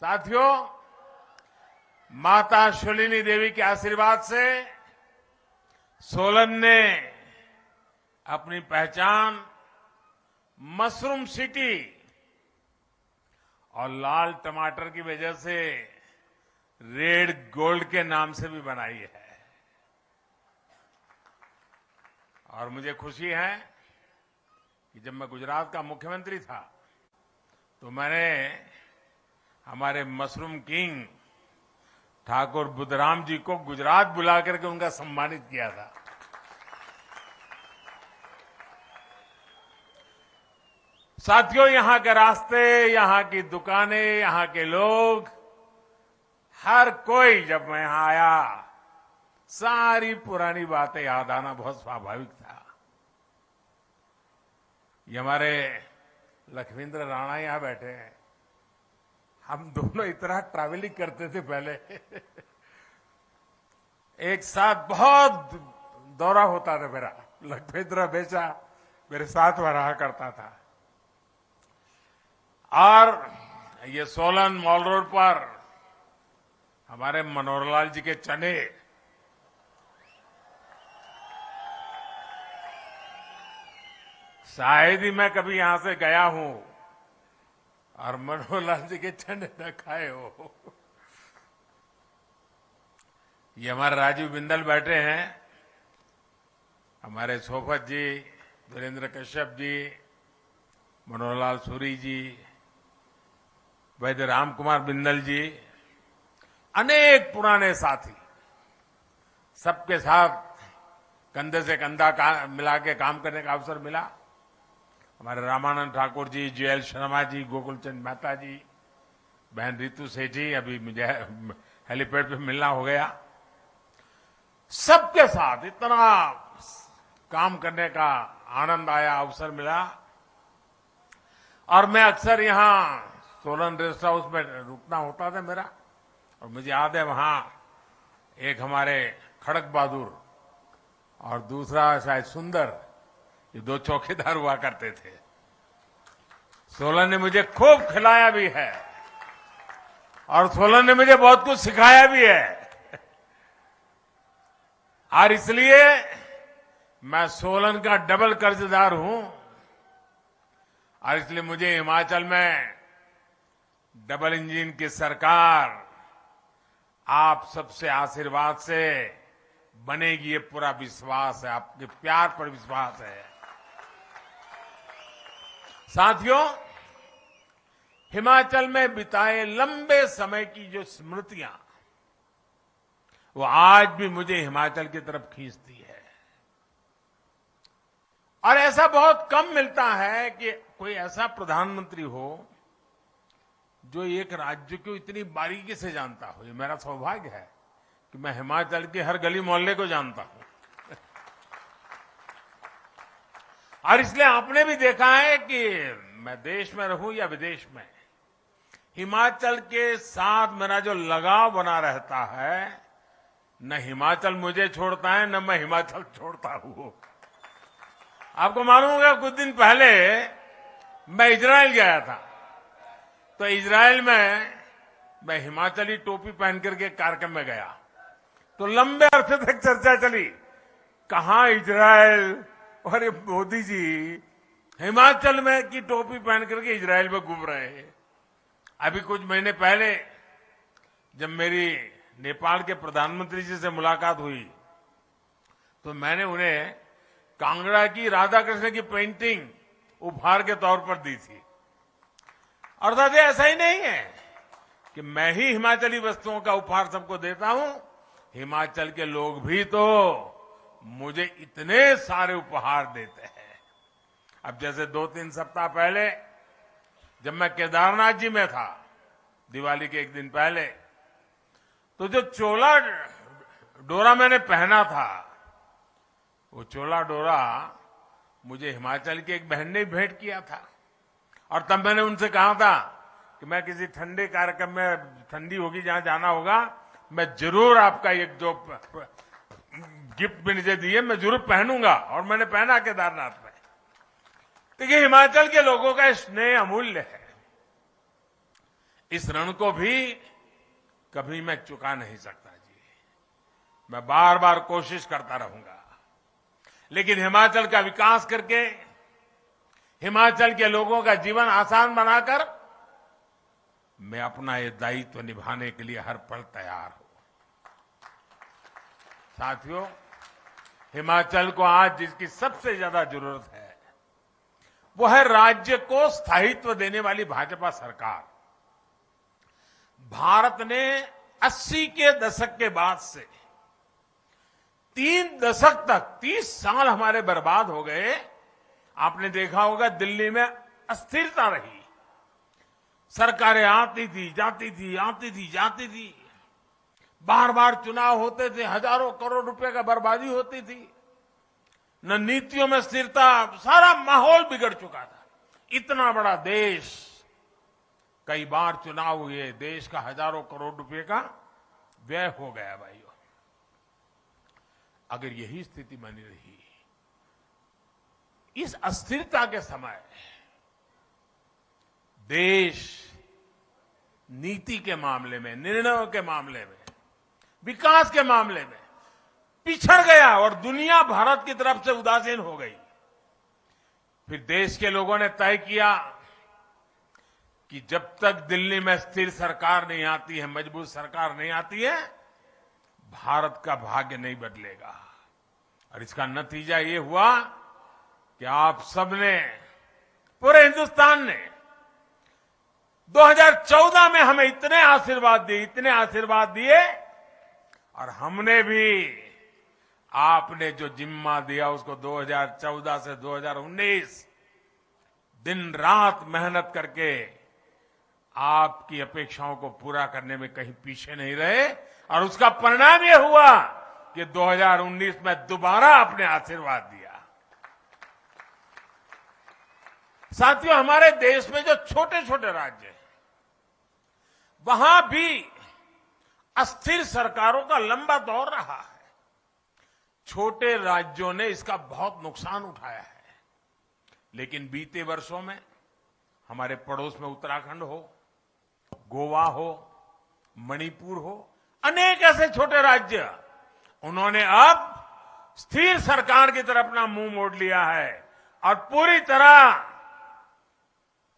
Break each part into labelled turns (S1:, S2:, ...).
S1: साथियों, माता शूलिनी देवी के आशीर्वाद से सोलन ने अपनी पहचान मशरूम सिटी और लाल टमाटर की वजह से रेड गोल्ड के नाम से भी बनाई है। और मुझे खुशी है कि जब मैं गुजरात का मुख्यमंत्री था तो मैंने हमारे मशरूम किंग ठाकुर बुद्धराम जी को गुजरात बुला करके उनका सम्मानित किया था। साथियों, यहां के रास्ते, यहां की दुकानें, यहां के लोग, हर कोई जब मैं यहां आया सारी पुरानी बातें याद आना बहुत स्वाभाविक था। ये हमारे लखविंद्र राणा यहां बैठे हैं। हम दोनों इतना ट्रैवलिंग करते थे पहले एक साथ बहुत दौरा होता था मेरा। लखविंद्र हमेशा मेरे साथ में रहा करता था। और ये सोलन मॉल रोड पर हमारे मनोहरलाल जी के चने, शायद ही मैं कभी यहां से गया हूं और मनोहरलाल जी के चने न खाए हो। ये हमारे राजीव बिंदल बैठे हैं, हमारे सोफत जी, वीरेंद्र कश्यप जी, मनोहरलाल सूरी जी, वैद्य राम कुमार बिंदल जी, अनेक पुराने साथी, सबके साथ कंधे से कंधा मिला के काम करने का अवसर मिला। हमारे रामानंद ठाकुर जी, JL शर्मा जी, गोकुलचंद मेहता जी, बहन रितु सेठी, अभी मुझे हेलीपैड पे मिलना हो गया। सबके साथ इतना काम करने का आनंद आया, अवसर मिला। और मैं अक्सर यहां सोलन रेस्ट हाउस में रुकना होता था मेरा। और मुझे याद है वहां एक हमारे खड़क बहादुर और दूसरा शायद सुंदर, ये दो चौकीदार हुआ करते थे। सोलन ने मुझे खूब खिलाया भी है और सोलन ने मुझे बहुत कुछ सिखाया भी है। और इसलिए मैं सोलन का डबल कर्जदार हूं। और इसलिए मुझे हिमाचल में डबल इंजन की सरकार आप सबसे आशीर्वाद से बनेगी, ये पूरा विश्वास है, आपके प्यार पर विश्वास है। साथियों, हिमाचल में बिताए लंबे समय की जो स्मृतियां, वो आज भी मुझे हिमाचल की तरफ खींचती है। और ऐसा बहुत कम मिलता है कि कोई ऐसा प्रधानमंत्री हो जो एक राज्य को इतनी बारीकी से जानता हो। ये मेरा सौभाग्य है कि मैं हिमाचल के हर गली मोहल्ले को जानता हूं। और इसलिए आपने भी देखा है कि मैं देश में रहूं या विदेश में, हिमाचल के साथ मेरा जो लगाव बना रहता है, न हिमाचल मुझे छोड़ता है न मैं हिमाचल छोड़ता हूं। आपको मालूम होगा कुछ दिन पहले मैं इजराइल गया था। तो इजराइल में मैं हिमाचली टोपी पहन करके कार्यक्रम में गया तो लंबे अरसे तक चर्चा चली, कहां इजराइल और ये मोदी जी हिमाचल में की टोपी पहन करके इजराइल में घूम रहे हैं। अभी कुछ महीने पहले जब मेरी नेपाल के प्रधानमंत्री जी से मुलाकात हुई तो मैंने उन्हें कांगड़ा की राधा कृष्ण की पेंटिंग उपहार के तौर पर दी थी। और दादा, ऐसा ही नहीं है कि मैं ही हिमाचली वस्तुओं का उपहार सबको देता हूं, हिमाचल के लोग भी तो मुझे इतने सारे उपहार देते हैं। अब जैसे 2-3 सप्ताह पहले जब मैं केदारनाथ जी में था, दिवाली के एक दिन पहले, तो जो चोला डोरा मैंने पहना था, वो चोला डोरा मुझे हिमाचल की एक बहन ने भेंट किया था। और तब मैंने उनसे कहा था कि मैं किसी ठंडे कार्यक्रम में, ठंडी होगी जहां जाना होगा, मैं जरूर आपका एक जो गिफ्ट भी मुझे दिए मैं जरूर पहनूंगा। और मैंने पहना केदारनाथ में। देखिए, हिमाचल के लोगों का स्नेह अमूल्य है। इस ऋण को भी कभी मैं चुका नहीं सकता जी। मैं बार बार कोशिश करता रहूंगा, लेकिन हिमाचल का विकास करके, हिमाचल के लोगों का जीवन आसान बनाकर मैं अपना ये दायित्व निभाने के लिए हर पल तैयार हूं। साथियों, हिमाचल को आज जिसकी सबसे ज्यादा जरूरत है वो है राज्य को स्थायित्व देने वाली भाजपा सरकार। भारत ने 80 के दशक के बाद से 3 दशक तक 30 साल हमारे बर्बाद हो गए। आपने देखा होगा दिल्ली में अस्थिरता रही, सरकारें आती थी जाती थी, आती थी जाती थी, बार बार चुनाव होते थे, हजारों करोड़ रुपए का बर्बादी होती थी, न नीतियों में स्थिरता, सारा माहौल बिगड़ चुका था। इतना बड़ा देश, कई बार चुनाव हुए, देश का हजारों करोड़ रुपए का व्यय हो गया भाइयों। अगर यही स्थिति बनी रही, इस अस्थिरता के समय देश नीति के मामले में, निर्णयों के मामले में, विकास के मामले में पिछड़ गया और दुनिया भारत की तरफ से उदासीन हो गई। फिर देश के लोगों ने तय किया कि जब तक दिल्ली में स्थिर सरकार नहीं आती है, मजबूत सरकार नहीं आती है, भारत का भाग्य नहीं बदलेगा। और इसका नतीजा ये हुआ कि आप सबने, पूरे हिंदुस्तान ने 2014 में हमें इतने आशीर्वाद दिए और हमने भी आपने जो जिम्मा दिया उसको 2014 से 2019 दिन रात मेहनत करके आपकी अपेक्षाओं को पूरा करने में कहीं पीछे नहीं रहे। और उसका परिणाम यह हुआ कि 2019 में दोबारा आपने आशीर्वाद दिया। साथियों, हमारे देश में जो छोटे छोटे राज्य हैं, वहां भी अस्थिर सरकारों का लंबा दौर रहा है। छोटे राज्यों ने इसका बहुत नुकसान उठाया है। लेकिन बीते वर्षों में हमारे पड़ोस में उत्तराखंड हो, गोवा हो, मणिपुर हो, अनेक ऐसे छोटे राज्य, उन्होंने अब स्थिर सरकार की तरफ अपना मुंह मोड़ लिया है और पूरी तरह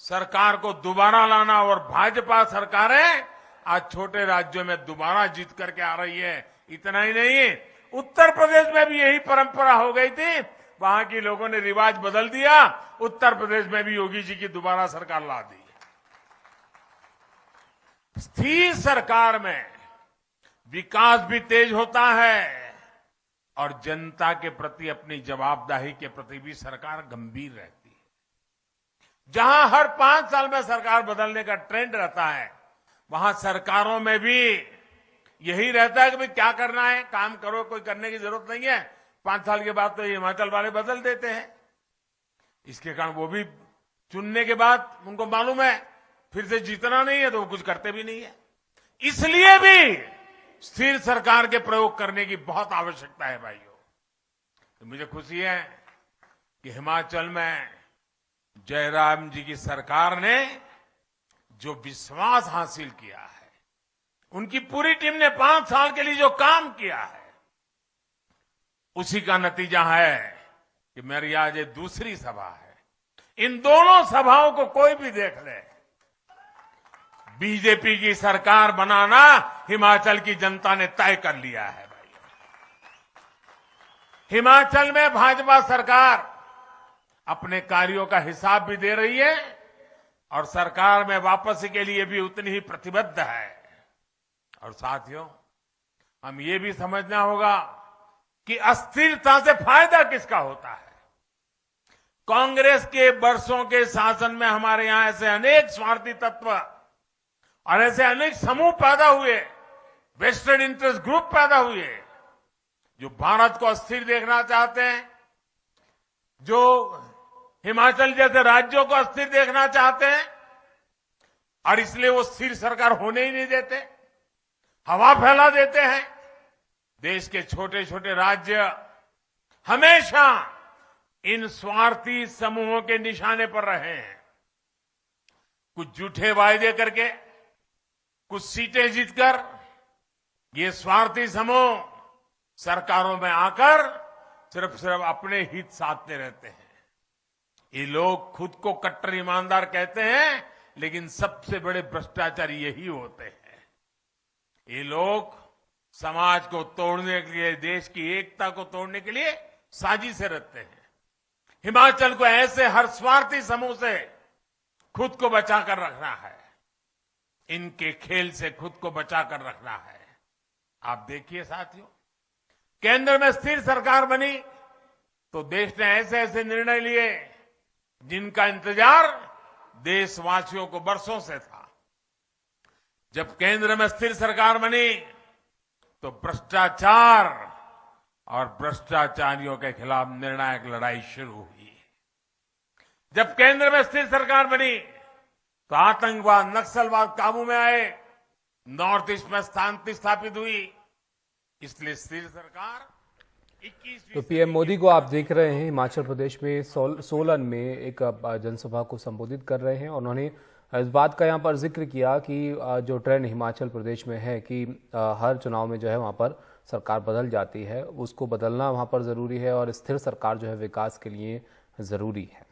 S1: सरकार को दोबारा लाना। और भाजपा सरकारें आज छोटे राज्यों में दोबारा जीत करके आ रही है। इतना ही नहीं, उत्तर प्रदेश में भी यही परंपरा हो गई थी, वहां के लोगों ने रिवाज बदल दिया, उत्तर प्रदेश में भी योगी जी की दोबारा सरकार ला दी। स्थिर सरकार में विकास भी तेज होता है और जनता के प्रति अपनी जवाबदेही के प्रति भी सरकार गंभीर रहती है। जहां हर 5 साल में सरकार बदलने का ट्रेंड रहता है, वहां सरकारों में भी यही रहता है कि भाई क्या करना है, काम करो, कोई करने की जरूरत नहीं है। 5 साल के बाद तो हिमाचल वाले बदल देते हैं। इसके कारण वो भी चुनने के बाद उनको मालूम है फिर से जीतना नहीं है, तो वो कुछ करते भी नहीं है। इसलिए भी स्थिर सरकार के प्रयोग करने की बहुत आवश्यकता है भाइयों। तो मुझे खुशी है कि हिमाचल में जयराम जी की सरकार ने जो विश्वास हासिल किया है, उनकी पूरी टीम ने 5 साल के लिए जो काम किया है, उसी का नतीजा है कि मेरी आज ये दूसरी सभा है। इन दोनों सभाओं को कोई भी देख ले, बीजेपी की सरकार बनाना हिमाचल की जनता ने तय कर लिया है भाई। हिमाचल में भाजपा सरकार अपने कार्यों का हिसाब भी दे रही है और सरकार में वापसी के लिए भी उतनी ही प्रतिबद्ध है। और साथियों, हम ये भी समझना होगा कि अस्थिरता से फायदा किसका होता है। कांग्रेस के वर्षों के शासन में हमारे यहां ऐसे अनेक स्वार्थी तत्व और ऐसे अनेक समूह पैदा हुए, वेस्टेड इंटरेस्ट ग्रुप पैदा हुए, जो भारत को अस्थिर देखना चाहते हैं, जो हिमाचल जैसे राज्यों को अस्थिर देखना चाहते हैं, और इसलिए वो स्थिर सरकार होने ही नहीं देते, हवा फैला देते हैं। देश के छोटे छोटे राज्य हमेशा इन स्वार्थी समूहों के निशाने पर रहे हैं। कुछ झूठे वायदे करके कुछ सीटें जीतकर ये स्वार्थी समूह सरकारों में आकर सिर्फ अपने हित साधते रहते हैं। ये लोग खुद को कट्टर ईमानदार कहते हैं, लेकिन सबसे बड़े भ्रष्टाचारी यही होते हैं। ये लोग समाज को तोड़ने के लिए, देश की एकता को तोड़ने के लिए साजिशें रचते हैं। हिमाचल को ऐसे हर स्वार्थी समूह से खुद को बचाकर रखना है। इनके खेल से खुद को बचाकर रखना है। आप देखिए साथियों, केंद्र में स्थिर सरकार बनी तो देश ने ऐसे ऐसे निर्णय लिए जिनका इंतजार देशवासियों को बरसों से था। जब केंद्र में स्थिर सरकार बनी तो भ्रष्टाचार और भ्रष्टाचारियों के खिलाफ निर्णायक लड़ाई शुरू हुई। जब केंद्र में स्थिर सरकार बनी तो आतंकवाद, नक्सलवाद काबू में आए, नॉर्थ ईस्ट में शांति स्थापित हुई। इसलिए स्थिर सरकार 21वीं
S2: तो पीएम मोदी को आप देख रहे हैं हिमाचल प्रदेश में सोलन में एक जनसभा को संबोधित कर रहे हैं। उन्होंने इस बात का यहाँ पर जिक्र किया कि जो ट्रेंड हिमाचल प्रदेश में है कि हर चुनाव में जो है वहाँ पर सरकार बदल जाती है, उसको बदलना वहाँ पर जरूरी है और स्थिर सरकार जो है विकास के लिए जरूरी है।